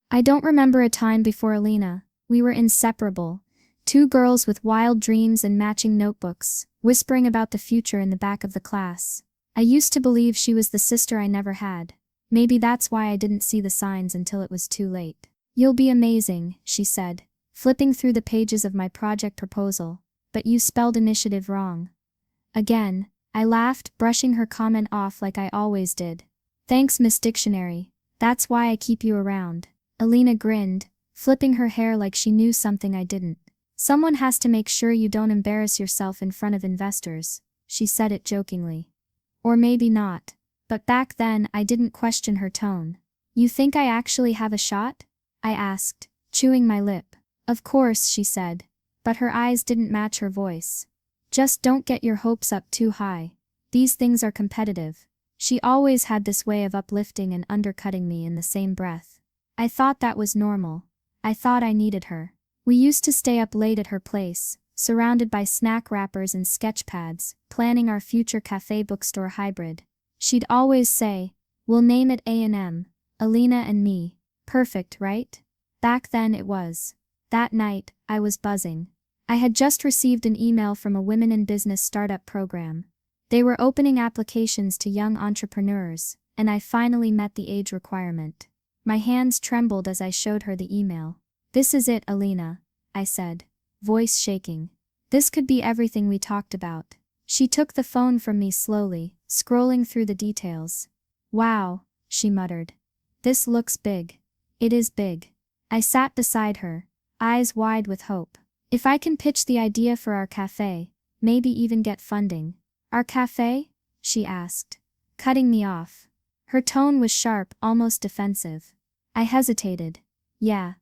I don't remember a time before Alina. We were inseparable. Two girls with wild dreams and matching notebooks, whispering about the future in the back of the class. I used to believe she was the sister I never had. Maybe that's why I didn't see the signs until it was too late. "You'll be amazing," she said, flipping through the pages of my project proposal. "But you spelled initiative wrong." Again, I laughed, brushing her comment off like I always did. "Thanks, Miss Dictionary. That's why I keep you around." Alina grinned, flipping her hair like she knew something I didn't. "Someone has to make sure you don't embarrass yourself in front of investors," she said it jokingly. Or maybe not. But back then I didn't question her tone. "You think I actually have a shot?" I asked, chewing my lip. "Of course," she said, but her eyes didn't match her voice. "Just don't get your hopes up too high. These things are competitive." She always had this way of uplifting and undercutting me in the same breath. I thought that was normal. I thought I needed her. We used to stay up late at her place, surrounded by snack wrappers and sketch pads, planning our future cafe bookstore hybrid. She'd always say, "We'll name it A&M, Alina and me." Perfect, right? Back then it was. That night, I was buzzing. I had just received an email from a Women in Business startup program. They were opening applications to young entrepreneurs, and I finally met the age requirement. My hands trembled as I showed her the email. "This is it, Alina," I said, voice shaking. "This could be everything we talked about." She took the phone from me slowly, scrolling through the details. "Wow," she muttered. "This looks big." "It is big." I sat beside her, eyes wide with hope. "If I can pitch the idea for our cafe, maybe even get funding." "Our cafe?" she asked, cutting me off. Her tone was sharp, almost defensive. I hesitated. "Yeah.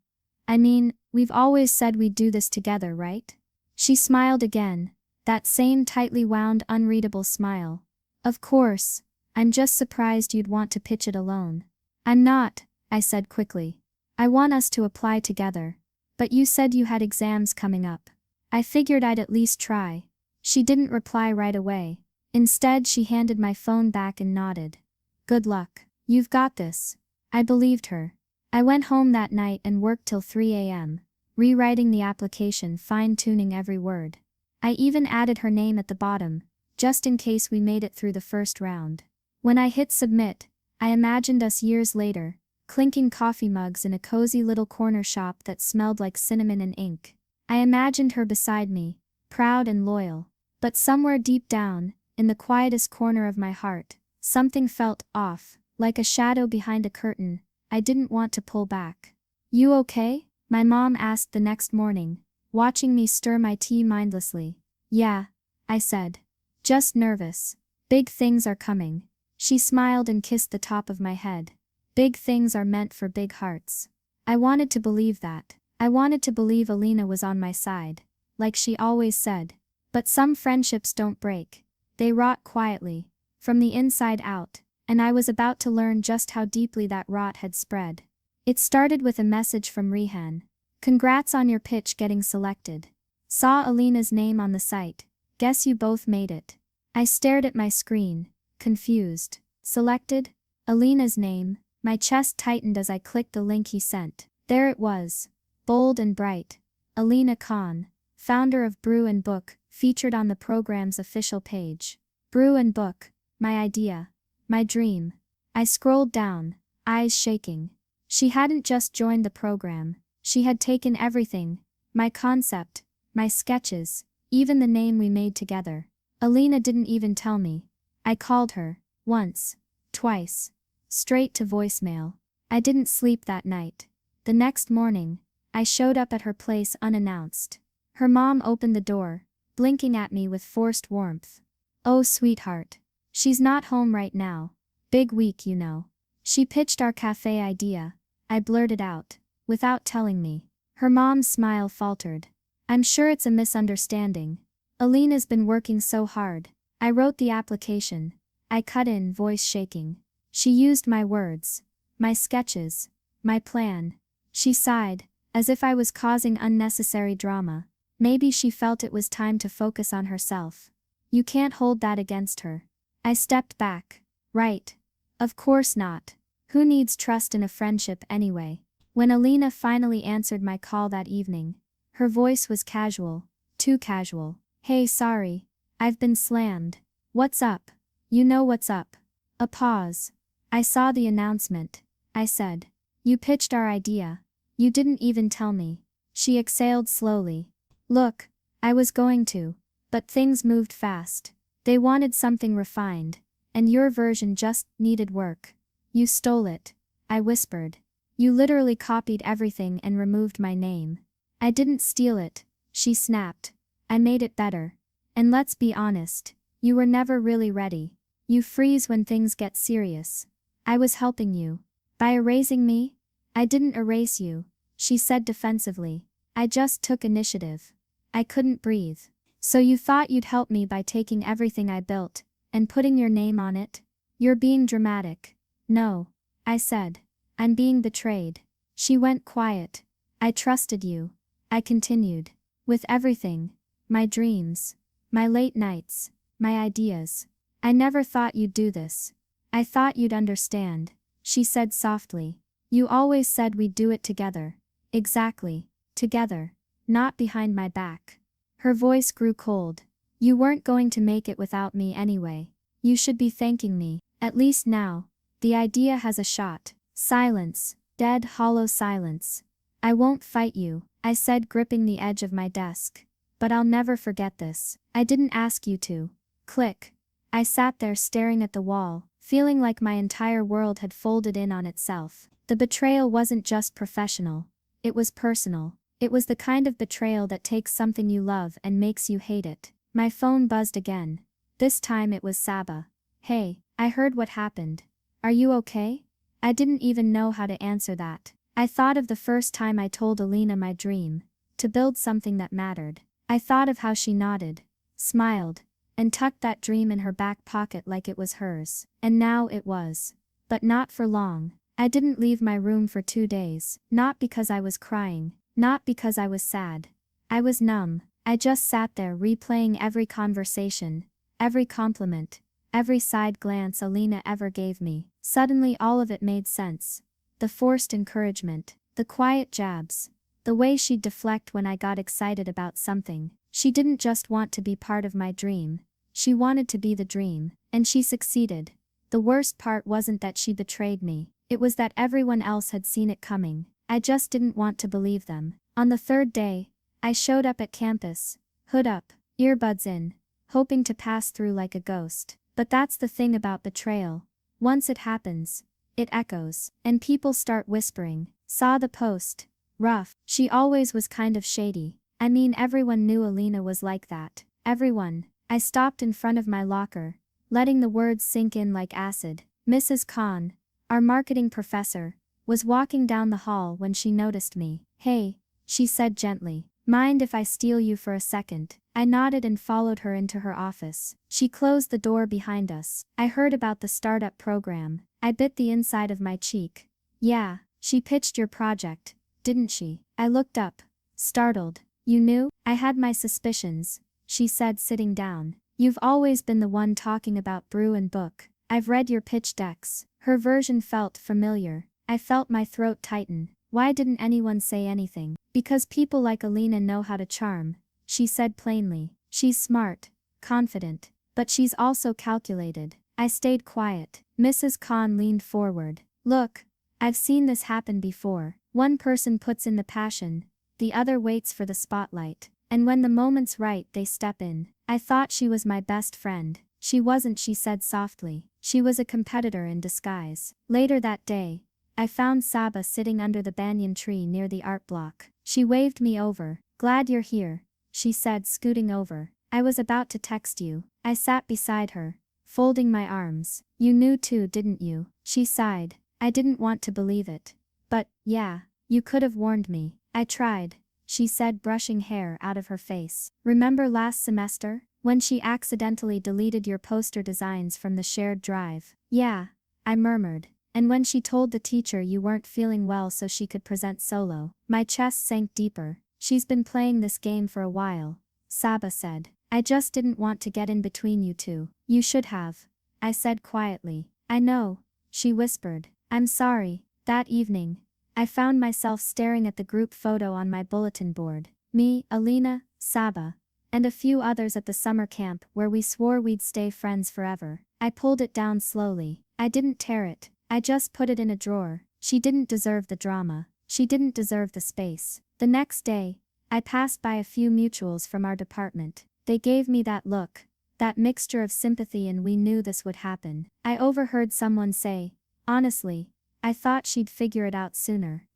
I mean, we've always said we'd do this together, right?" She smiled again, that same tightly wound, unreadable smile. "Of course. I'm just surprised you'd want to pitch it alone." "I'm not," I said quickly. "I want us to apply together." "But you said you had exams coming up." I figured I'd at least try. She didn't reply right away. Instead, she handed my phone back and nodded. "Good luck. You've got this." I believed her. I went home that night and worked till 3 a.m., rewriting the application, fine-tuning every word. I even added her name at the bottom, just in case we made it through the first round. When I hit submit, I imagined us years later, clinking coffee mugs in a cozy little corner shop that smelled like cinnamon and ink. I imagined her beside me, proud and loyal. But somewhere deep down, in the quietest corner of my heart, something felt off, like a shadow behind a curtain I didn't want to pull back. "You okay?" my mom asked the next morning, watching me stir my tea mindlessly. "Yeah," I said. "Just nervous. Big things are coming." She smiled and kissed the top of my head. Big things are meant for big hearts. I wanted to believe that. I wanted to believe Alina was on my side, like she always said. But some friendships don't break. They rot quietly, from the inside out, and I was about to learn just how deeply that rot had spread. It started with a message from Rihan. "Congrats on your pitch getting selected. Saw Alina's name on the site. Guess you both made it." I stared at my screen, confused. Selected? Alina's name. My chest tightened as I clicked the link he sent. There it was, bold and bright. Alina Khan, founder of Brew and Book, featured on the program's official page. Brew and Book, my idea. My dream. I scrolled down, eyes shaking. She hadn't just joined the program, she had taken everything, my concept, my sketches, even the name we made together. Alina didn't even tell me. I called her, once, twice, straight to voicemail. I didn't sleep that night. The next morning, I showed up at her place unannounced. Her mom opened the door, blinking at me with forced warmth. "Oh, sweetheart. She's not home right now. Big week, you know." She pitched our cafe idea, I blurted out, without telling me. Her mom's smile faltered. "I'm sure it's a misunderstanding. Alina's been working so hard." I wrote the application. I cut in, voice shaking. She used my words, my sketches, my plan. She sighed, as if I was causing unnecessary drama. Maybe she felt it was time to focus on herself. You can't hold that against her. I stepped back. Right. Of course not. Who needs trust in a friendship anyway? When Alina finally answered my call that evening, her voice was casual, too casual. Hey, sorry. I've been slammed. What's up? You know what's up. A pause. I saw the announcement. I said. You pitched our idea. You didn't even tell me. She exhaled slowly. Look, I was going to. But things moved fast. They wanted something refined. And your version just needed work. You stole it. I whispered. You literally copied everything and removed my name. I didn't steal it, she snapped. I made it better. And let's be honest, you were never really ready. You freeze when things get serious. I was helping you. By erasing me? I didn't erase you, she said defensively. I just took initiative. I couldn't breathe. So you thought you'd help me by taking everything I built and putting your name on it? You're being dramatic. No, I said. I'm being betrayed. She went quiet. I trusted you. I continued. With everything. My dreams. My late nights. My ideas. I never thought you'd do this. I thought you'd understand, she said softly. You always said we'd do it together. Exactly. Together. Not behind my back. Her voice grew cold. You weren't going to make it without me anyway. You should be thanking me. At least now. The idea has a shot. Silence. Dead, hollow silence. I won't fight you, I said, gripping the edge of my desk. But I'll never forget this. I didn't ask you to. Click. I sat there staring at the wall, feeling like my entire world had folded in on itself. The betrayal wasn't just professional. It was personal. It was the kind of betrayal that takes something you love and makes you hate it. My phone buzzed again. This time it was Saba. Hey, I heard what happened. Are you okay? I didn't even know how to answer that. I thought of the first time I told Alina my dream. To build something that mattered. I thought of how she nodded, smiled, and tucked that dream in her back pocket like it was hers. And now it was. But not for long. I didn't leave my room for 2 days. Not because I was crying. Not because I was sad. I was numb. I just sat there replaying every conversation, every compliment, every side glance Alina ever gave me. Suddenly all of it made sense. The forced encouragement, the quiet jabs, the way she'd deflect when I got excited about something. She didn't just want to be part of my dream. She wanted to be the dream, and she succeeded. The worst part wasn't that she betrayed me. It was that everyone else had seen it coming. I just didn't want to believe them. On the 3rd day, I showed up at campus, hood up, earbuds in, hoping to pass through like a ghost. But that's the thing about betrayal. Once it happens, it echoes, and people start whispering. Saw the post. Rough. She always was kind of shady. I mean, everyone knew Alina was like that. Everyone. I stopped in front of my locker, letting the words sink in like acid. Mrs. Khan, our marketing professor, was walking down the hall when she noticed me. Hey, she said gently. Mind if I steal you for a second? I nodded and followed her into her office. She closed the door behind us. I heard about the startup program. I bit the inside of my cheek. Yeah, she pitched your project, didn't she? I looked up, startled. You knew? I had my suspicions, she said, sitting down. You've always been the one talking about brew and book. I've read your pitch decks. Her version felt familiar. I felt my throat tighten. Why didn't anyone say anything? Because people like Alina know how to charm, she said plainly. She's smart, confident, but she's also calculated. I stayed quiet. Mrs. Khan leaned forward. Look, I've seen this happen before. One person puts in the passion, the other waits for the spotlight. And when the moment's right, they step in. I thought she was my best friend. She wasn't, she said softly. She was a competitor in disguise. Later that day, I found Saba sitting under the banyan tree near the art block. She waved me over. Glad you're here, she said, scooting over. I was about to text you. I sat beside her, folding my arms. You knew too, didn't you? She sighed. I didn't want to believe it. But, yeah, you could have warned me. I tried, she said, brushing hair out of her face. Remember last semester, when she accidentally deleted your poster designs from the shared drive? Yeah, I murmured. And when she told the teacher you weren't feeling well so she could present solo? My chest sank deeper. She's been playing this game for a while, Saba said. I just didn't want to get in between you two. You should have, I said quietly. I know, she whispered. I'm sorry. That evening, I found myself staring at the group photo on my bulletin board. Me, Alina, Saba, and a few others at the summer camp where we swore we'd stay friends forever. I pulled it down slowly. I didn't tear it. I just put it in a drawer. She didn't deserve the drama. She didn't deserve the space. The next day, I passed by a few mutuals from our department. They gave me that look, that mixture of sympathy and we knew this would happen. I overheard someone say, honestly, I thought she'd figure it out sooner,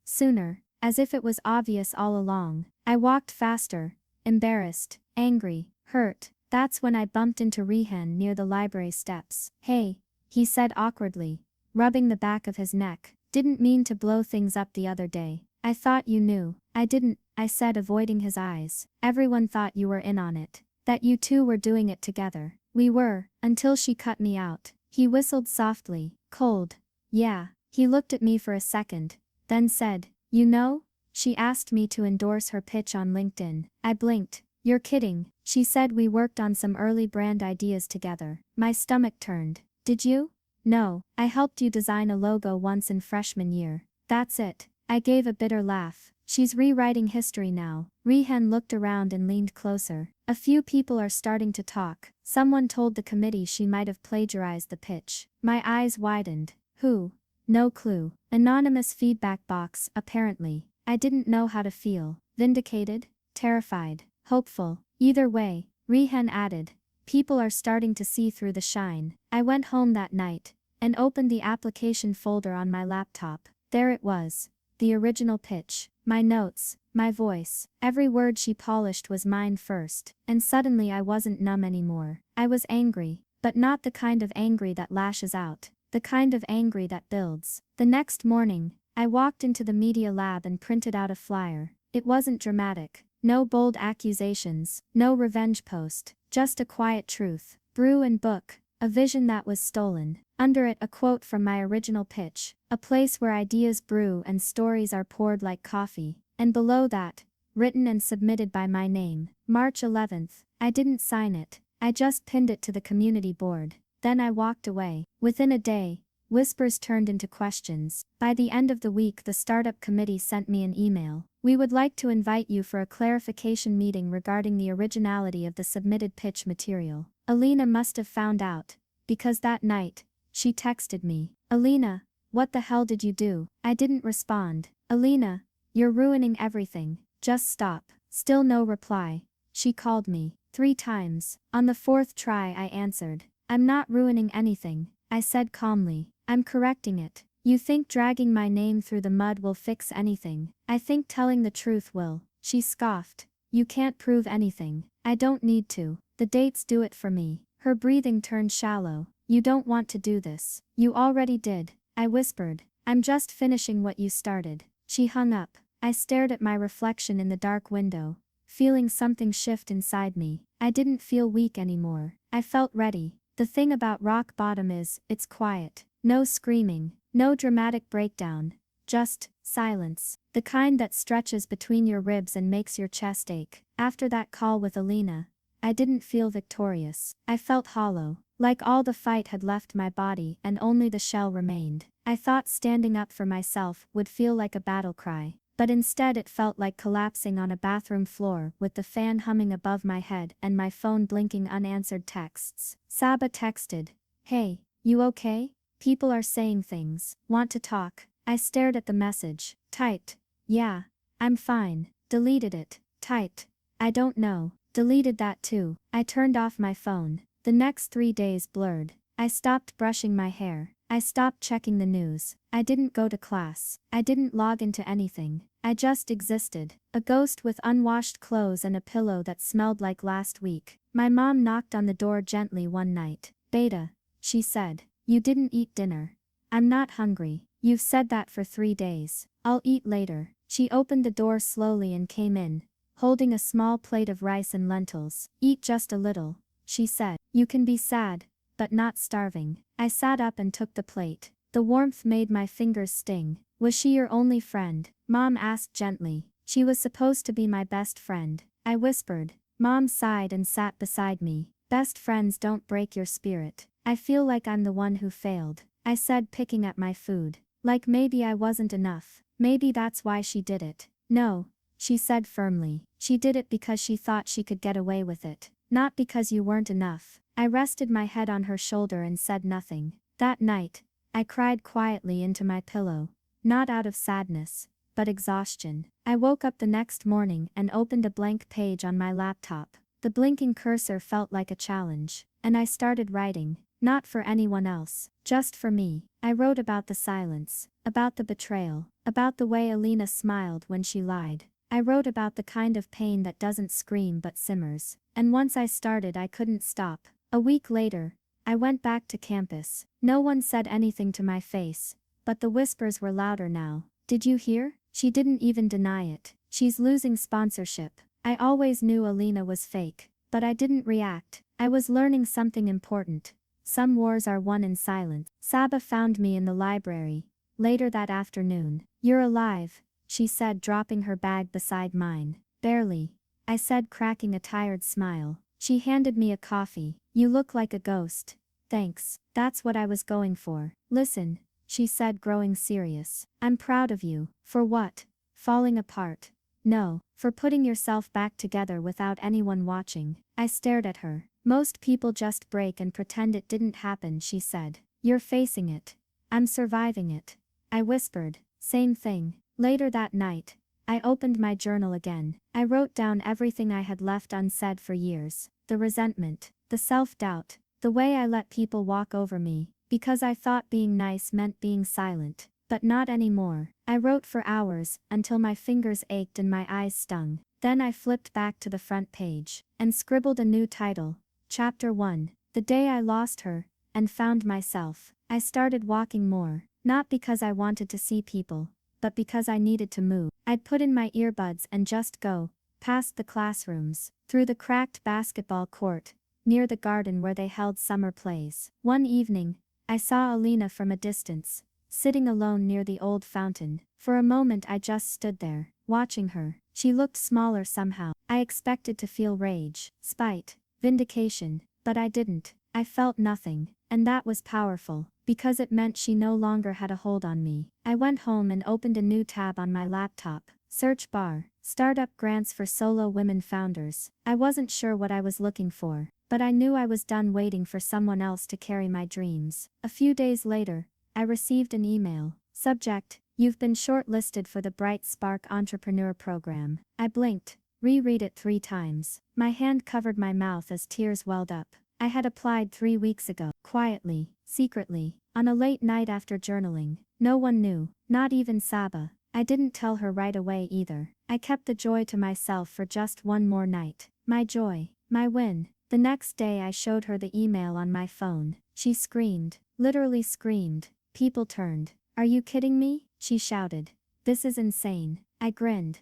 as if it was obvious all along. I walked faster, embarrassed, angry, hurt. That's when I bumped into Rehan near the library steps. Hey, he said awkwardly, rubbing the back of his neck. Didn't mean to blow things up the other day. I thought you knew. I didn't, I said, avoiding his eyes. Everyone thought you were in on it. That you two were doing it together. We were, until she cut me out. He whistled softly, cold. Yeah. He looked at me for a second, then said, you know? She asked me to endorse her pitch on LinkedIn. I blinked. You're kidding. She said we worked on some early brand ideas together. My stomach turned. Did you? No, I helped you design a logo once in freshman year. That's it. I gave a bitter laugh. She's rewriting history now. Rehan looked around and leaned closer. A few people are starting to talk. Someone told the committee she might have plagiarized the pitch. My eyes widened. Who? No clue. Anonymous feedback box, apparently. I didn't know how to feel. Vindicated? Terrified? Hopeful? Either way, Rehan added. People are starting to see through the shine. I went home that night and opened the application folder on my laptop. There it was. The original pitch. My notes. My voice. Every word she polished was mine first. And suddenly I wasn't numb anymore. I was angry. But not the kind of angry that lashes out. The kind of angry that builds. The next morning, I walked into the media lab and printed out a flyer. It wasn't dramatic. No bold accusations. No revenge post. Just a quiet truth. Brew and book. A vision that was stolen. Under it, a quote from my original pitch. A place where ideas brew and stories are poured like coffee. And below that, written and submitted by my name. March 11th. I didn't sign it. I just pinned it to the community board. Then I walked away. Within a day, whispers turned into questions. By the end of the week, the startup committee sent me an email. We would like to invite you for a clarification meeting regarding the originality of the submitted pitch material. Alina must have found out, because that night, she texted me. Alina, what the hell did you do? I didn't respond. Alina, you're ruining everything. Just stop. Still no reply. She called me 3 times. On the 4th try I answered. I'm not ruining anything, I said calmly. I'm correcting it. You think dragging my name through the mud will fix anything? I think telling the truth will. She scoffed. You can't prove anything. I don't need to. The dates do it for me. Her breathing turned shallow. You don't want to do this. You already did. I whispered. I'm just finishing what you started. She hung up. I stared at my reflection in the dark window, feeling something shift inside me. I didn't feel weak anymore. I felt ready. The thing about rock bottom is, it's quiet. No screaming. No dramatic breakdown. Just silence. The kind that stretches between your ribs and makes your chest ache. After that call with Alina, I didn't feel victorious. I felt hollow. Like all the fight had left my body and only the shell remained. I thought standing up for myself would feel like a battle cry. But instead it felt like collapsing on a bathroom floor with the fan humming above my head and my phone blinking unanswered texts. Saba texted. Hey, you okay? People are saying things. Want to talk? I stared at the message. Typed. Yeah. I'm fine. Deleted it. Typed. I don't know. Deleted that too. I turned off my phone. The next 3 days blurred. I stopped brushing my hair. I stopped checking the news. I didn't go to class. I didn't log into anything. I just existed. A ghost with unwashed clothes and a pillow that smelled like last week. My mom knocked on the door gently one night. Beta, she said. You didn't eat dinner. I'm not hungry. You've said that for 3 days. I'll eat later. She opened the door slowly and came in, holding a small plate of rice and lentils. Eat just a little, she said. You can be sad, but not starving. I sat up and took the plate. The warmth made my fingers sting. Was she your only friend? Mom asked gently. She was supposed to be my best friend. I whispered. Mom sighed and sat beside me. Best friends don't break your spirit. I feel like I'm the one who failed, I said, picking at my food. Like maybe I wasn't enough. Maybe that's why she did it. No, she said firmly. She did it because she thought she could get away with it. Not because you weren't enough. I rested my head on her shoulder and said nothing. That night, I cried quietly into my pillow. Not out of sadness, but exhaustion. I woke up the next morning and opened a blank page on my laptop. The blinking cursor felt like a challenge, and I started writing, not for anyone else, just for me. I wrote about the silence, about the betrayal, about the way Alina smiled when she lied. I wrote about the kind of pain that doesn't scream but simmers, and once I started I couldn't stop. A week later, I went back to campus. No one said anything to my face, but the whispers were louder now. Did you hear? She didn't even deny it. She's losing sponsorship. I always knew Alina was fake, but I didn't react. I was learning something important. Some wars are won in silence. Saba found me in the library, later that afternoon. You're alive, she said, dropping her bag beside mine. Barely, I said, cracking a tired smile. She handed me a coffee. You look like a ghost. Thanks, that's what I was going for. Listen, she said, growing serious. I'm proud of you. For what? Falling apart. No, for putting yourself back together without anyone watching. I stared at her. Most people just break and pretend it didn't happen, she said. You're facing it. I'm surviving it. I whispered. Same thing. Later that night, I opened my journal again. I wrote down everything I had left unsaid for years. The resentment, the self-doubt, the way I let people walk over me, because I thought being nice meant being silent. But not anymore. I wrote for hours, until my fingers ached and my eyes stung. Then I flipped back to the front page, and scribbled a new title. Chapter 1. The day I lost her, and found myself. I started walking more, not because I wanted to see people, but because I needed to move. I'd put in my earbuds and just go, past the classrooms, through the cracked basketball court, near the garden where they held summer plays. One evening, I saw Alina from a distance, sitting alone near the old fountain. For a moment I just stood there, watching her. She looked smaller somehow. I expected to feel rage, spite, vindication, but I didn't. I felt nothing, and that was powerful, because it meant she no longer had a hold on me. I went home and opened a new tab on my laptop. Search bar, startup grants for solo women founders. I wasn't sure what I was looking for, but I knew I was done waiting for someone else to carry my dreams. A few days later, I received an email. Subject: You've been shortlisted for the Bright Spark Entrepreneur Program. I blinked, reread it 3 times. My hand covered my mouth as tears welled up. I had applied 3 weeks ago, quietly, secretly, on a late night after journaling. No one knew, not even Saba. I didn't tell her right away either. I kept the joy to myself for just one more night. My joy, my win. The next day I showed her the email on my phone. She screamed, literally screamed. People turned. Are you kidding me? She shouted. This is insane. I grinned.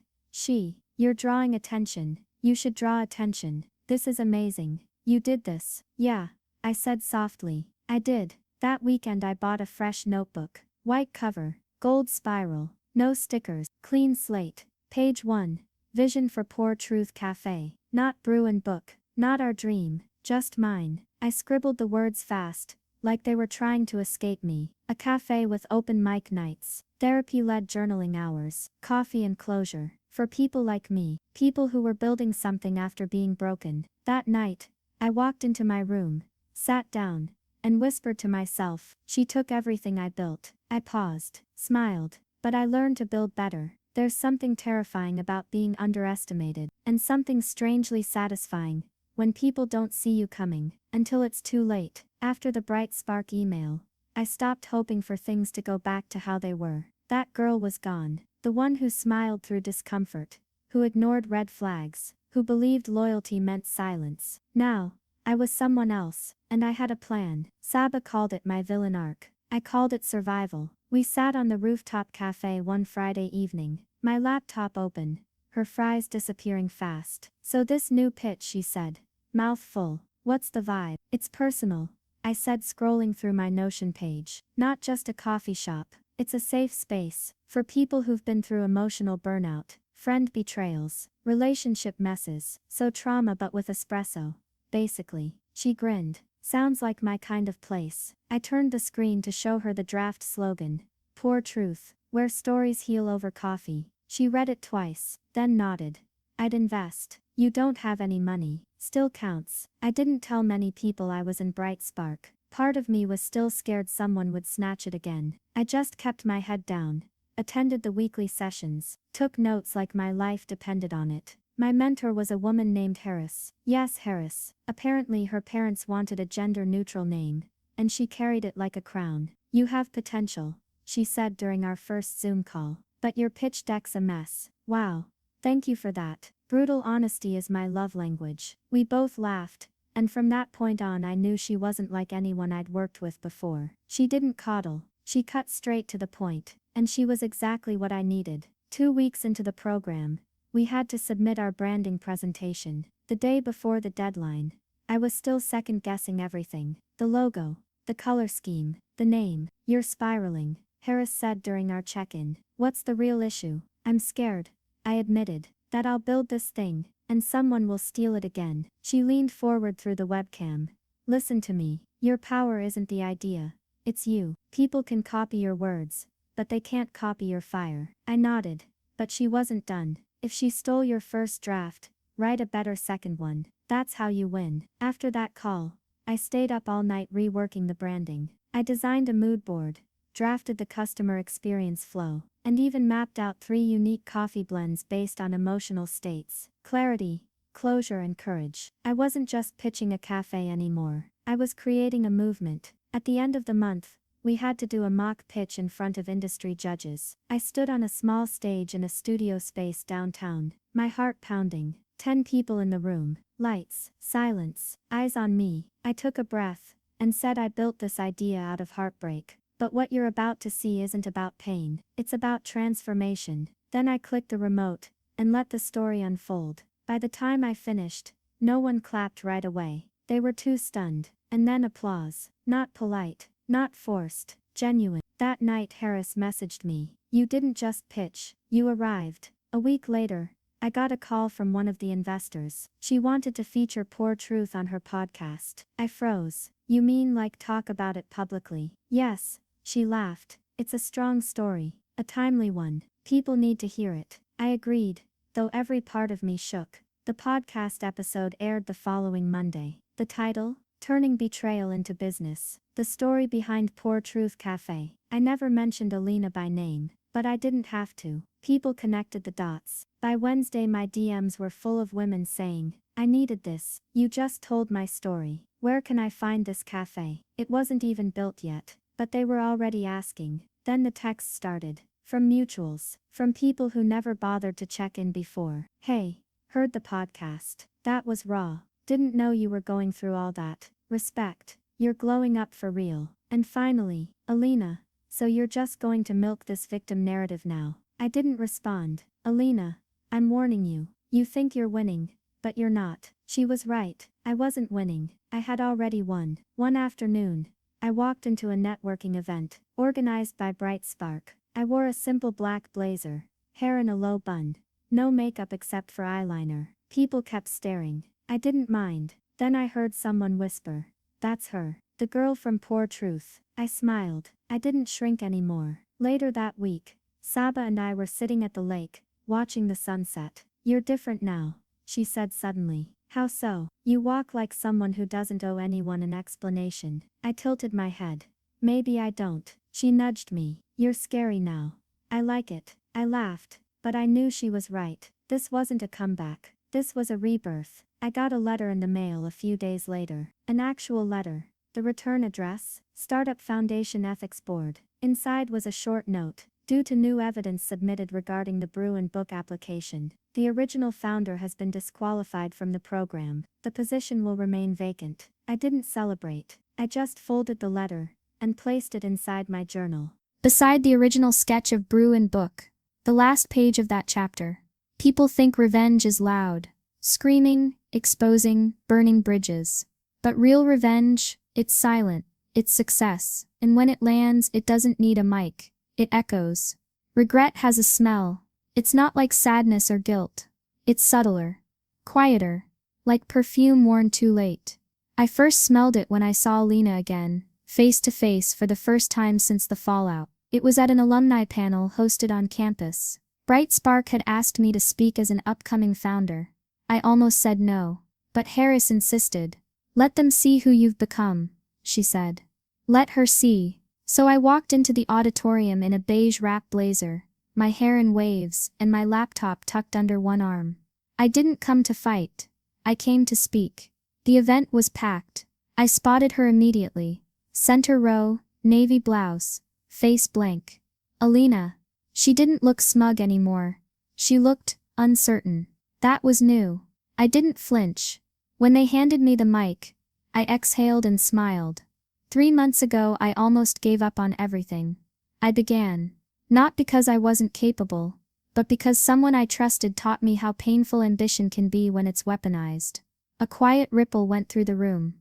You're drawing attention. You should draw attention. This is amazing. You did this. Yeah, I said softly. I did. That weekend I bought a fresh notebook. White cover, gold spiral, no stickers, clean slate. Page 1. Vision for Poor Truth Cafe. Not brew and book. Not our dream. Just mine. I scribbled the words fast, like they were trying to escape me. A cafe with open mic nights, therapy-led journaling hours, coffee and closure. For people like me, people who were building something after being broken. That night, I walked into my room, sat down, and whispered to myself, she took everything I built. I paused, smiled, but I learned to build better. There's something terrifying about being underestimated, and something strangely satisfying, when people don't see you coming, until it's too late. After the Bright Spark email, I stopped hoping for things to go back to how they were. That girl was gone, the one who smiled through discomfort, who ignored red flags, who believed loyalty meant silence. Now, I was someone else, and I had a plan. Saba called it my villain arc. I called it survival. We sat on the rooftop cafe one Friday evening, my laptop open, her fries disappearing fast. So this new pitch, she said, mouth full. What's the vibe? It's personal, I said, scrolling through my Notion page. Not just a coffee shop. It's a safe space for people who've been through emotional burnout, friend betrayals, relationship messes, so trauma but with espresso. Basically. She grinned. Sounds like my kind of place. I turned the screen to show her the draft slogan. Poor truth. Where Stories Heal Over Coffee. She read it twice, then nodded. I'd invest. You don't have any money. Still counts. I didn't tell many people I was in Bright Spark. Part of me was still scared someone would snatch it again. I just kept my head down, attended the weekly sessions, took notes like my life depended on it. My mentor was a woman named Harris. Yes, Harris. Apparently her parents wanted a gender-neutral name, and she carried it like a crown. You have potential, she said during our first Zoom call. But your pitch deck's a mess. Wow. Thank you for that. Brutal honesty is my love language. We both laughed, and from that point on I knew she wasn't like anyone I'd worked with before. She didn't coddle. She cut straight to the point, and she was exactly what I needed. 2 weeks into the program, we had to submit our branding presentation. The day before the deadline, I was still second-guessing everything. The logo, the color scheme, the name. You're spiraling, Harris said during our check-in. What's the real issue? I'm scared, I admitted, that I'll build this thing, and someone will steal it again. She leaned forward through the webcam. Listen to me. Your power isn't the idea. It's you. People can copy your words, but they can't copy your fire. I nodded, but she wasn't done. If she stole your first draft, write a better second one. That's how you win. After that call, I stayed up all night reworking the branding. I designed a mood board, drafted the customer experience flow, and even mapped out 3 unique coffee blends based on emotional states: clarity, closure, and courage. I wasn't just pitching a cafe anymore. I was creating a movement. At the end of the month, we had to do a mock pitch in front of industry judges. I stood on a small stage in a studio space downtown, my heart pounding. 10 people in the room, lights, silence, eyes on me. I took a breath and said I built this idea out of heartbreak. But what you're about to see isn't about pain, it's about transformation. Then I clicked the remote and let the story unfold. By the time I finished, no one clapped right away. They were too stunned. And then applause. Not polite, not forced, genuine. That night Harris messaged me. You didn't just pitch, you arrived. A week later, I got a call from one of the investors. She wanted to feature Poor Truth on her podcast. I froze. You mean like talk about it publicly? Yes, she laughed. It's a strong story, a timely one. People need to hear it. I agreed, though every part of me shook. The podcast episode aired the following Monday. The title? Turning Betrayal into Business. The story behind Poor Truth Cafe. I never mentioned Alina by name, but I didn't have to. People connected the dots. By Wednesday my DMs were full of women saying, I needed this. You just told my story. Where can I find this cafe? It wasn't even built yet, but they were already asking. Then the texts started. From mutuals. From people who never bothered to check in before. Hey, heard the podcast. That was raw. Didn't know you were going through all that. Respect. You're glowing up for real. And finally, Alina. So you're just going to milk this victim narrative now? I didn't respond. Alina, I'm warning you. You think you're winning, but you're not. She was right. I wasn't winning. I had already won. One afternoon, I walked into a networking event, organized by Bright Spark. I wore a simple black blazer, hair in a low bun. No makeup except for eyeliner. People kept staring. I didn't mind. Then I heard someone whisper, that's her. The girl from Poor Truth. I smiled. I didn't shrink anymore. Later that week, Saba and I were sitting at the lake, watching the sunset. You're different now, she said suddenly. How so? You walk like someone who doesn't owe anyone an explanation. I tilted my head. Maybe I don't. She nudged me. You're scary now. I like it. I laughed, but I knew she was right. This wasn't a comeback. This was a rebirth. I got a letter in the mail a few days later. An actual letter. The return address, Startup Foundation Ethics Board. Inside was a short note. Due to new evidence submitted regarding the brew and book application, the original founder has been disqualified from the program. The position will remain vacant. I didn't celebrate. I just folded the letter and placed it inside my journal. Beside the original sketch of brew and book, the last page of that chapter. People think revenge is loud, screaming, exposing, burning bridges. But real revenge, it's silent, it's success, and when it lands, it doesn't need a mic. It echoes. Regret has a smell. It's not like sadness or guilt. It's subtler, quieter, like perfume worn too late. I first smelled it when I saw Lena again, face to face for the first time since the fallout. It was at an alumni panel hosted on campus. Bright Spark had asked me to speak as an upcoming founder. I almost said no. But Harris insisted. "Let them see who you've become," she said. Let her see. So I walked into the auditorium in a beige wrap blazer, my hair in waves, and my laptop tucked under one arm. I didn't come to fight. I came to speak. The event was packed. I spotted her immediately. Center row, navy blouse, face blank. Alina. She didn't look smug anymore. She looked uncertain. That was new. I didn't flinch. When they handed me the mic, I exhaled and smiled. 3 months ago I almost gave up on everything. I began. Not because I wasn't capable, but because someone I trusted taught me how painful ambition can be when it's weaponized. A quiet ripple went through the room.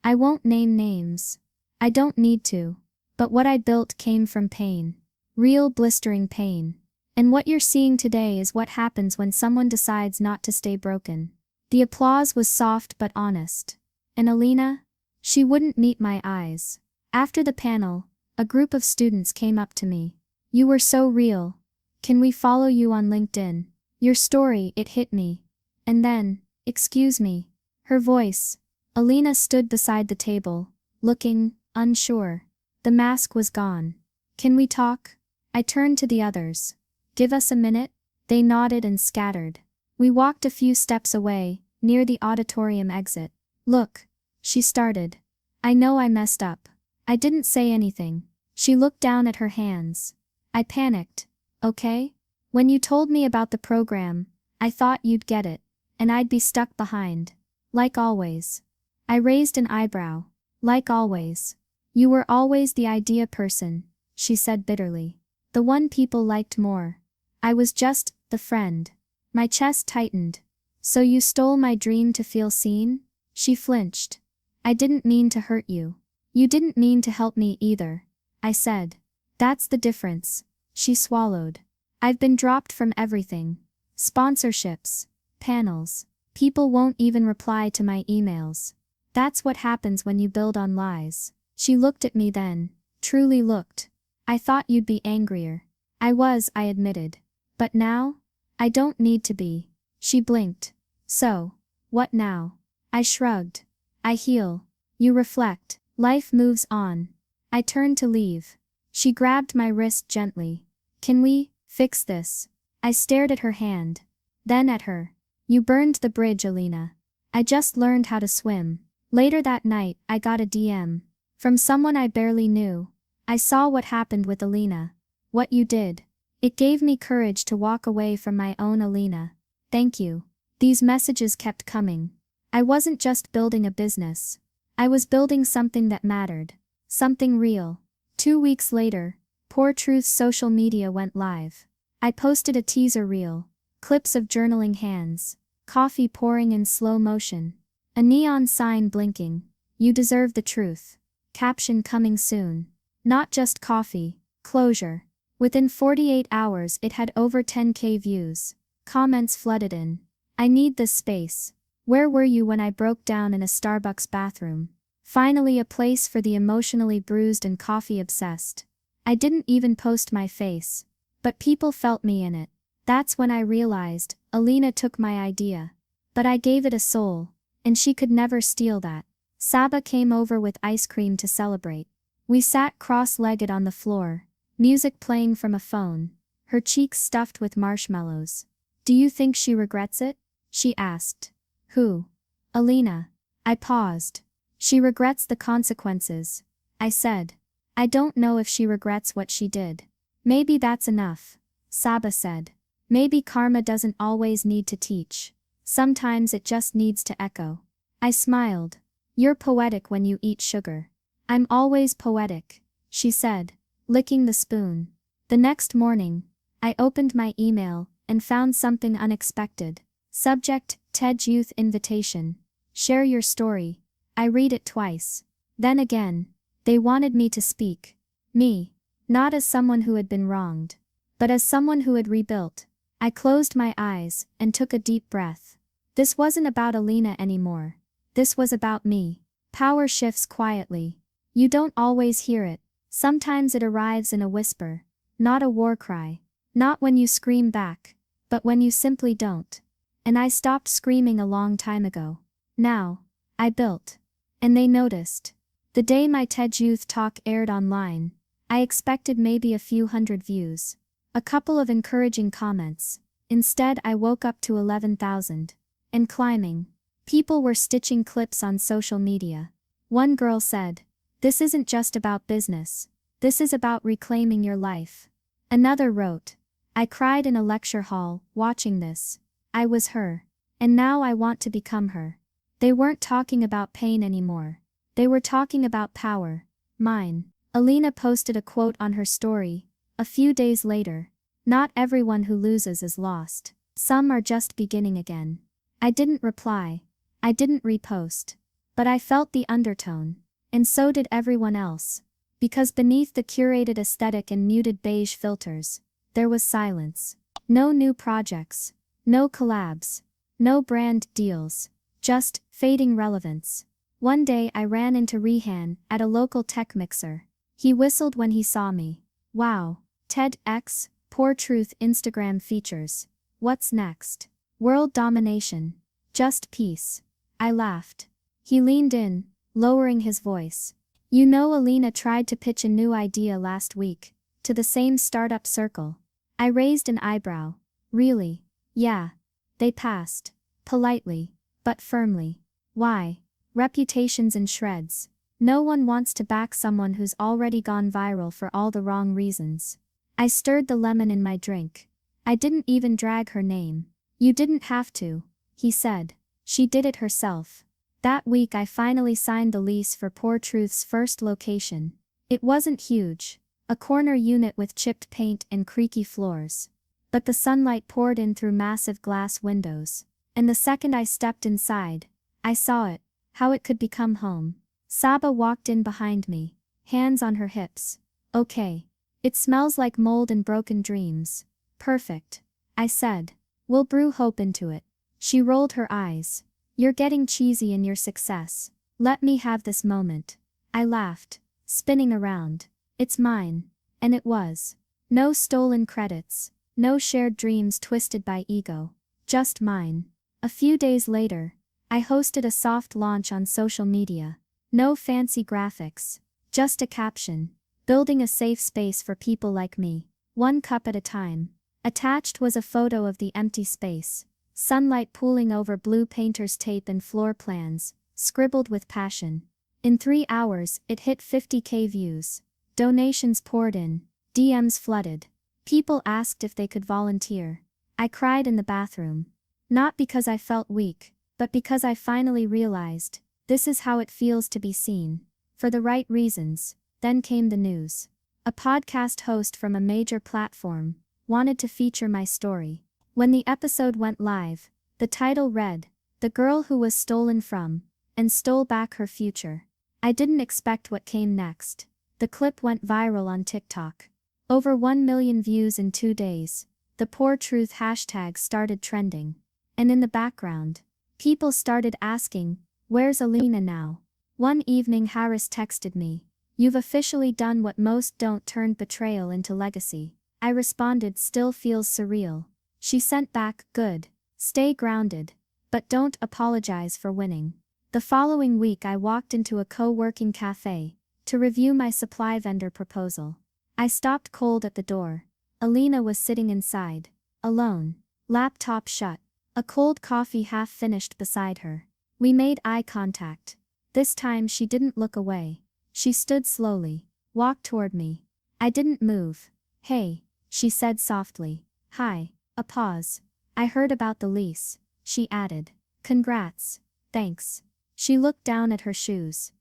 I won't name names. I don't need to. But what I built came from pain. Real blistering pain. And what you're seeing today is what happens when someone decides not to stay broken. The applause was soft but honest. And Alina? She wouldn't meet my eyes. After the panel, a group of students came up to me. "You were so real. Can we follow you on LinkedIn?" Your story, it hit me. And then, "Excuse me." Her voice. Alina stood beside the table, looking unsure. The mask was gone. "Can we talk?" I turned to the others. "Give us a minute?" They nodded and scattered. We walked a few steps away, near the auditorium exit. "Look," she started. "I know I messed up." I didn't say anything. She looked down at her hands. I panicked. "Okay? When you told me about the program, I thought you'd get it, and I'd be stuck behind. Like always." I raised an eyebrow. "Like always. You were always the idea person," she said bitterly. "The one people liked more. I was just the friend." My chest tightened. "So you stole my dream to feel seen?" She flinched. "I didn't mean to hurt you. You didn't mean to help me either," I said. "That's the difference." She swallowed. "I've been dropped from everything. Sponsorships, panels. People won't even reply to my emails. That's what happens when you build on lies." She looked at me then, truly looked. "I thought you'd be angrier." I was, I admitted. "But now? I don't need to be." She blinked. "So, what now?" I shrugged. "I heal. You reflect. Life moves on." I turned to leave. She grabbed my wrist gently. "Can we fix this?" I stared at her hand. Then at her. "You burned the bridge, Alina. I just learned how to swim." Later that night, I got a DM. From someone I barely knew. "I saw what happened with Alina. What you did. It gave me courage to walk away from my own Alina. Thank you." These messages kept coming. I wasn't just building a business. I was building something that mattered. Something real. 2 weeks later, Poor Truth's social media went live. I posted a teaser reel. Clips of journaling hands. Coffee pouring in slow motion. A neon sign blinking. "You deserve the truth." Caption coming soon. Not just coffee. Closure. Within 48 hours it had over 10K views. Comments flooded in. "I need this space. Where were you when I broke down in a Starbucks bathroom?" Finally a place for the emotionally bruised and coffee obsessed. I didn't even post my face. But people felt me in it. That's when I realized, Alina took my idea. But I gave it a soul. And she could never steal that. Saba came over with ice cream to celebrate. We sat cross-legged on the floor. Music playing from a phone. Her cheeks stuffed with marshmallows. "Do you think she regrets it?" she asked. "Who?" "Alina." I paused. "She regrets the consequences," I said. "I don't know if she regrets what she did." "Maybe that's enough," Saba said. "Maybe karma doesn't always need to teach. Sometimes it just needs to echo." I smiled. "You're poetic when you eat sugar." "I'm always poetic," she said, licking the spoon. The next morning, I opened my email and found something unexpected. Subject, TED Youth Invitation. Share your story. I read it twice. Then again. They wanted me to speak. Me. Not as someone who had been wronged. But as someone who had rebuilt. I closed my eyes and took a deep breath. This wasn't about Alina anymore. This was about me. Power shifts quietly. You don't always hear it. Sometimes it arrives in a whisper, not a war cry, not when you scream back, but when you simply don't. And I stopped screaming a long time ago. Now, I built. And they noticed. The day my TED Youth Talk aired online, I expected maybe a few hundred views. A couple of encouraging comments. Instead, I woke up to 11,000. And climbing. People were stitching clips on social media. One girl said, "This isn't just about business. This is about reclaiming your life." Another wrote, "I cried in a lecture hall, watching this. I was her. And now I want to become her." They weren't talking about pain anymore. They were talking about power. Mine. Alina posted a quote on her story. A few days later. "Not everyone who loses is lost. Some are just beginning again." I didn't reply. I didn't repost. But I felt the undertone. And so did everyone else. Because beneath the curated aesthetic and muted beige filters, there was silence. No new projects. No collabs. No brand deals. Just fading relevance. One day I ran into Rehan at a local tech mixer. He whistled when he saw me. "Wow. TEDx, Poor Truth Instagram features. What's next? World domination. Just peace." I laughed. He leaned in, lowering his voice. "You know, Alina tried to pitch a new idea last week, to the same startup circle." I raised an eyebrow. "Really?" "Yeah." They passed. Politely. But firmly. Why? Reputation's in shreds. No one wants to back someone who's already gone viral for all the wrong reasons. I stirred the lemon in my drink. I didn't even drag her name. "You didn't have to," he said. "She did it herself." That week I finally signed the lease for Poor Truth's first location. It wasn't huge. A corner unit with chipped paint and creaky floors. But the sunlight poured in through massive glass windows. And the second I stepped inside, I saw it, how it could become home. Saba walked in behind me, hands on her hips. "Okay. It smells like mold and broken dreams." "Perfect," I said. "We'll brew hope into it." She rolled her eyes. "You're getting cheesy in your success. Let me have this moment." I laughed, spinning around. "It's mine." And it was. No stolen credits. No shared dreams twisted by ego. Just mine. A few days later, I hosted a soft launch on social media. No fancy graphics. Just a caption. "Building a safe space for people like me. One cup at a time." Attached was a photo of the empty space. Sunlight pooling over blue painter's tape and floor plans, scribbled with passion. In 3 hours, it hit 50K views. Donations poured in. DMs flooded. People asked if they could volunteer. I cried in the bathroom. Not because I felt weak, but because I finally realized, this is how it feels to be seen. For the right reasons. Then came the news. A podcast host from a major platform wanted to feature my story. When the episode went live, the title read, "The Girl Who Was Stolen From, and Stole Back Her Future." I didn't expect what came next. The clip went viral on TikTok. Over 1 million views in 2 days. The Poor Truth hashtag started trending. And in the background, people started asking, "Where's Alina now?" One evening Harris texted me, "You've officially done what most don't, turned betrayal into legacy." I responded, "Still feels surreal." She sent back, "Good. Stay grounded. But don't apologize for winning." The following week I walked into a co-working cafe to review my supply vendor proposal. I stopped cold at the door. Alina was sitting inside, alone, laptop shut, a cold coffee half finished beside her. We made eye contact. This time she didn't look away. She stood slowly, walked toward me. I didn't move. "Hey," she said softly. "Hi." A pause. "I heard about the lease," she added. "Congrats." "Thanks." She looked down at her shoes.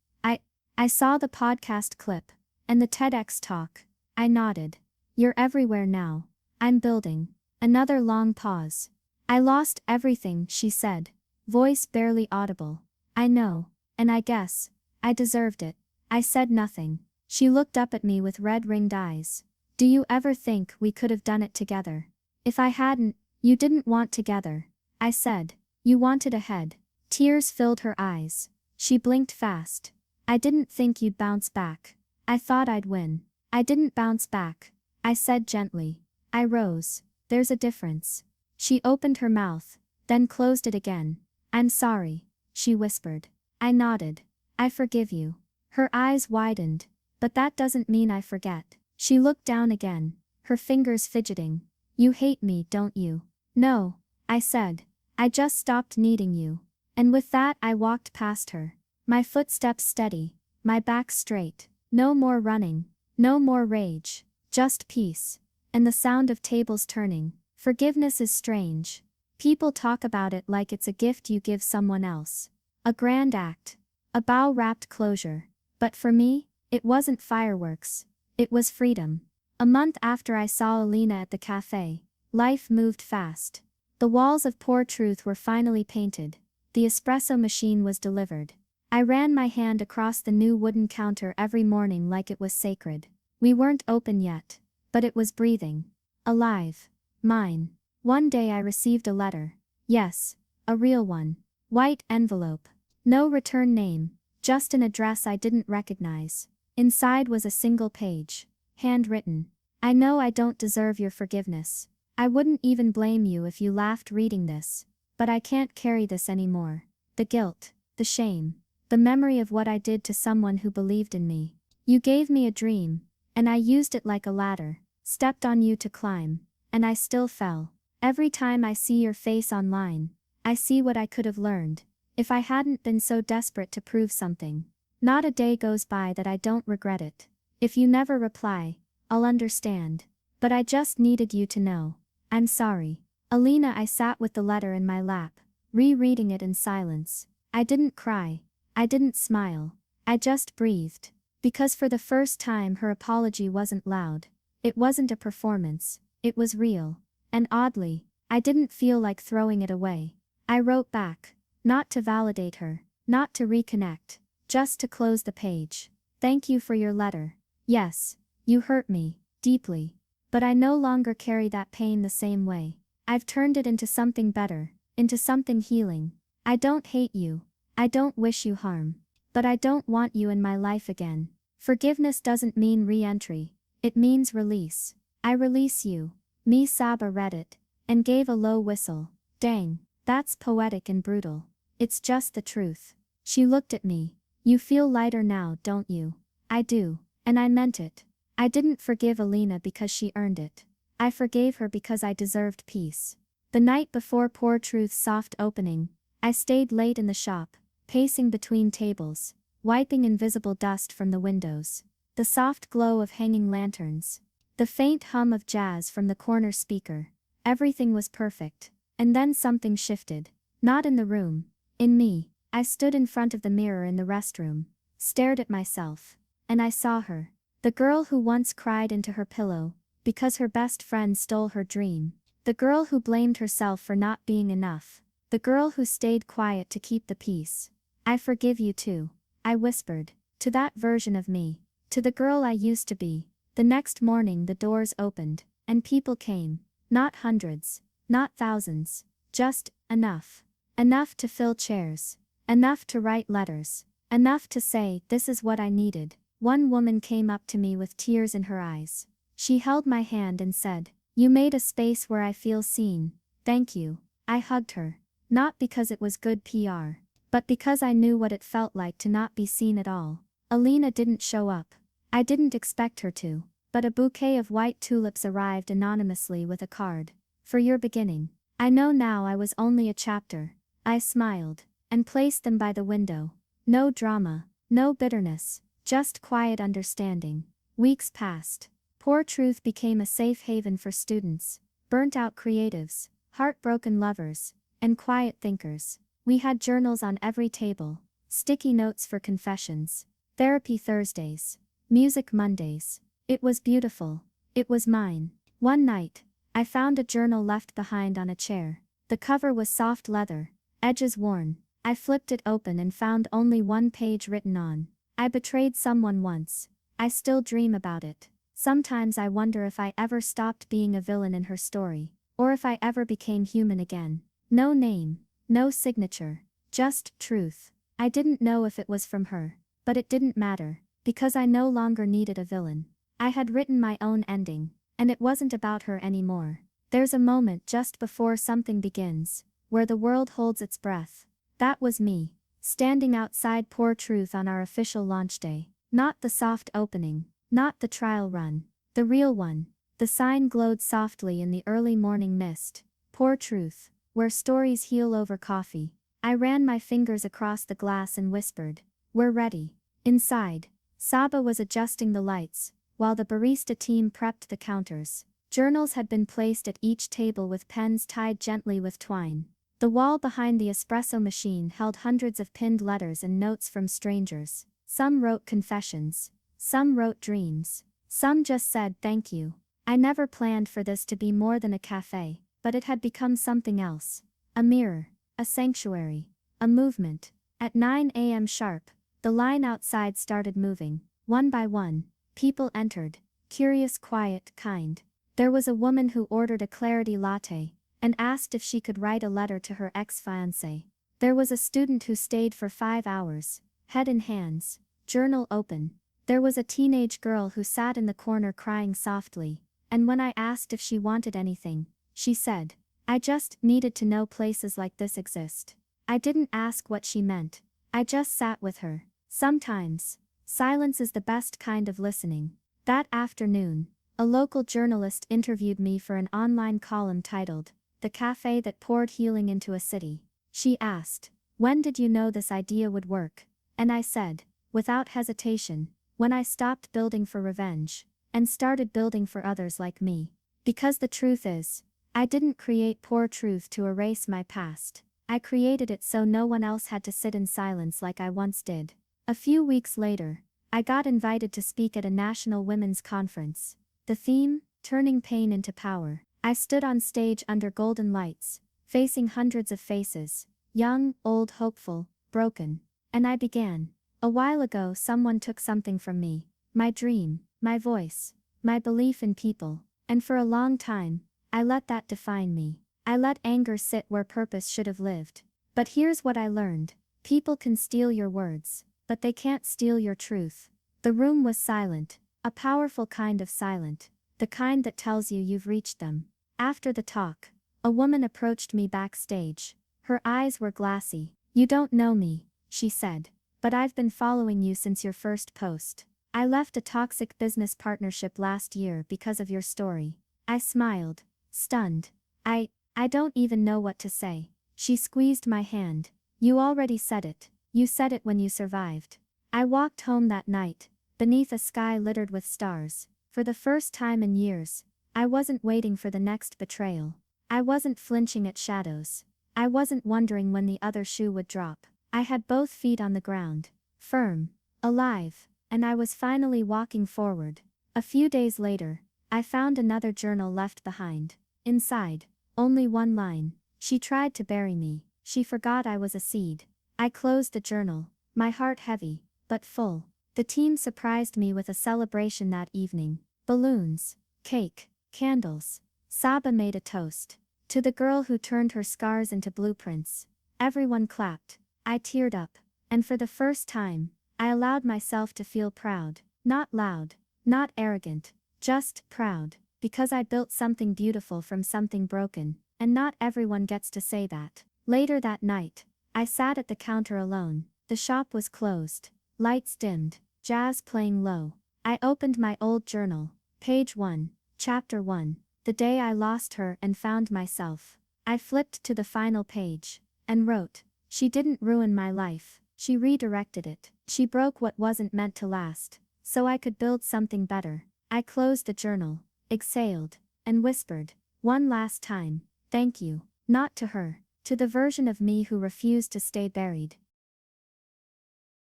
I saw the podcast clip. And the TEDx talk. I nodded. "You're everywhere now." "I'm building." Another long pause. "I lost everything," she said, voice barely audible. "I know. And I guess I deserved it." I said nothing. She looked up at me with red-ringed eyes. "Do you ever think we could have done it together?" "If I hadn't, you didn't want together," I said. "You wanted ahead." Tears filled her eyes. She blinked fast. "I didn't think you'd bounce back." I thought I'd win. I didn't bounce back. I said gently. I rose. There's a difference. She opened her mouth, then closed it again. I'm sorry, she whispered. I nodded. I forgive you. Her eyes widened. But that doesn't mean I forget. She looked down again, her fingers fidgeting. You hate me, don't you? No, I said. I just stopped needing you. And with that I walked past her. My footsteps steady, my back straight. No more running, no more rage, just peace. And the sound of tables turning. Forgiveness is strange. People talk about it like it's a gift you give someone else. A grand act. A bow-wrapped closure. But for me, it wasn't fireworks. It was freedom. A month after I saw Alina at the cafe, life moved fast. The walls of Poor Truth were finally painted. The espresso machine was delivered. I ran my hand across the new wooden counter every morning like it was sacred. We weren't open yet, but it was breathing. Alive. Mine. One day I received a letter. Yes, a real one. White envelope. No return name, just an address I didn't recognize. Inside was a single page. Handwritten. I know I don't deserve your forgiveness. I wouldn't even blame you if you laughed reading this. But I can't carry this anymore. The guilt, the shame, the memory of what I did to someone who believed in me. You gave me a dream, and I used it like a ladder, stepped on you to climb, and I still fell. Every time I see your face online, I see what I could have learned, if I hadn't been so desperate to prove something. Not a day goes by that I don't regret it. If you never reply, I'll understand. But I just needed you to know. I'm sorry. Alina. I sat with the letter in my lap, rereading it in silence. I didn't cry. I didn't smile. I just breathed. Because for the first time her apology wasn't loud. It wasn't a performance. It was real. And oddly, I didn't feel like throwing it away. I wrote back. Not to validate her. Not to reconnect. Just to close the page. Thank you for your letter. Yes, you hurt me, deeply. But I no longer carry that pain the same way. I've turned it into something better, into something healing. I don't hate you. I don't wish you harm. But I don't want you in my life again. Forgiveness doesn't mean re-entry. It means release. I release you. Me. Saba read it, and gave a low whistle. Dang, that's poetic and brutal. It's just the truth. She looked at me. You feel lighter now, don't you? I do. And I meant it. I didn't forgive Alina because she earned it. I forgave her because I deserved peace. The night before Poor Truth's soft opening, I stayed late in the shop, pacing between tables, wiping invisible dust from the windows. The soft glow of hanging lanterns. The faint hum of jazz from the corner speaker. Everything was perfect. And then something shifted. Not in the room. In me. I stood in front of the mirror in the restroom, stared at myself. And I saw her. The girl who once cried into her pillow, because her best friend stole her dream. The girl who blamed herself for not being enough. The girl who stayed quiet to keep the peace. I forgive you too, I whispered. To that version of me. To the girl I used to be. The next morning the doors opened, and people came. Not hundreds, not thousands. Just, enough. Enough to fill chairs. Enough to write letters. Enough to say, this is what I needed. One woman came up to me with tears in her eyes. She held my hand and said, you made a space where I feel seen. Thank you. I hugged her. Not because it was good PR. But because I knew what it felt like to not be seen at all. Alina didn't show up. I didn't expect her to. But a bouquet of white tulips arrived anonymously with a card. For your beginning. I know now I was only a chapter. I smiled. And placed them by the window. No drama. No bitterness. Just quiet understanding. Weeks passed. Poor Truth became a safe haven for students, burnt-out creatives, heartbroken lovers, and quiet thinkers. We had journals on every table, sticky notes for confessions, therapy Thursdays, music Mondays. It was beautiful. It was mine. One night, I found a journal left behind on a chair. The cover was soft leather, edges worn. I flipped it open and found only one page written on. I betrayed someone once. I still dream about it. Sometimes I wonder if I ever stopped being a villain in her story, or if I ever became human again. No name, no signature, just truth. I didn't know if it was from her, but it didn't matter. because I no longer needed a villain. I had written my own ending, and it wasn't about her anymore. There's a moment just before something begins, where the world holds its breath. That was me, standing outside Poor Truth on our official launch day. Not the soft opening, not the trial run, the real one. The sign glowed softly in the early morning mist. Poor Truth, where stories heal over coffee. I ran my fingers across the glass and whispered, "We're ready." Inside, Saba was adjusting the lights, while the barista team prepped the counters. Journals had been placed at each table with pens tied gently with twine. The wall behind the espresso machine held hundreds of pinned letters and notes from strangers. Some wrote confessions. Some wrote dreams. Some just said thank you. I never planned for this to be more than a cafe, but it had become something else. A mirror, a sanctuary, a movement. At 9 a.m. sharp, the line outside started moving. One by one, people entered, curious, quiet, kind. There was a woman who ordered a clarity latte and asked if she could write a letter to her ex-fiancé. There was a student who stayed for 5 hours, head in hands, journal open. There was a teenage girl who sat in the corner crying softly, and when I asked if she wanted anything, she said, "I just needed to know places like this exist." I didn't ask what she meant. I just sat with her. Sometimes, silence is the best kind of listening. That afternoon, a local journalist interviewed me for an online column titled, "The Cafe That Poured Healing into a City." She asked, "When did you know this idea would work?" And I said, without hesitation, when I stopped building for revenge, and started building for others like me. Because the truth is, I didn't create Poor Truth to erase my past. I created it so no one else had to sit in silence like I once did. A few weeks later, I got invited to speak at a national women's conference. The theme, Turning Pain into Power. I stood on stage under golden lights, facing hundreds of faces, young, old, hopeful, broken. And I began. A while ago someone took something from me. My dream, my voice, my belief in people. And for a long time, I let that define me. I let anger sit where purpose should have lived. But here's what I learned. People can steal your words, but they can't steal your truth. The room was silent, a powerful kind of silent, the kind that tells you you've reached them. After the talk, a woman approached me backstage. Her eyes were glassy. "You don't know me," she said, "but I've been following you since your first post. I left a toxic business partnership last year because of your story." I smiled, stunned. I don't even know what to say. She squeezed my hand. "You already said it. You said it when you survived." I walked home that night, beneath a sky littered with stars. For the first time in years, I wasn't waiting for the next betrayal. I wasn't flinching at shadows. I wasn't wondering when the other shoe would drop. I had both feet on the ground, firm, alive, and I was finally walking forward. A few days later, I found another journal left behind. Inside, only one line. "She tried to bury me. She forgot I was a seed." I closed the journal, my heart heavy, but full. The team surprised me with a celebration that evening. Balloons, cake, candles. Saba made a toast. To the girl who turned her scars into blueprints. Everyone clapped. I teared up. And for the first time, I allowed myself to feel proud. Not loud, not arrogant, just proud. Because I built something beautiful from something broken, and not everyone gets to say that. Later that night, I sat at the counter alone. The shop was closed. Lights dimmed, jazz playing low. I opened my old journal. Page 1, Chapter 1. The day I lost her and found myself. I flipped to the final page, and wrote, "She didn't ruin my life. She redirected it. She broke what wasn't meant to last, so I could build something better." I closed the journal, exhaled, and whispered, one last time, "Thank you." Not to her, to the version of me who refused to stay buried,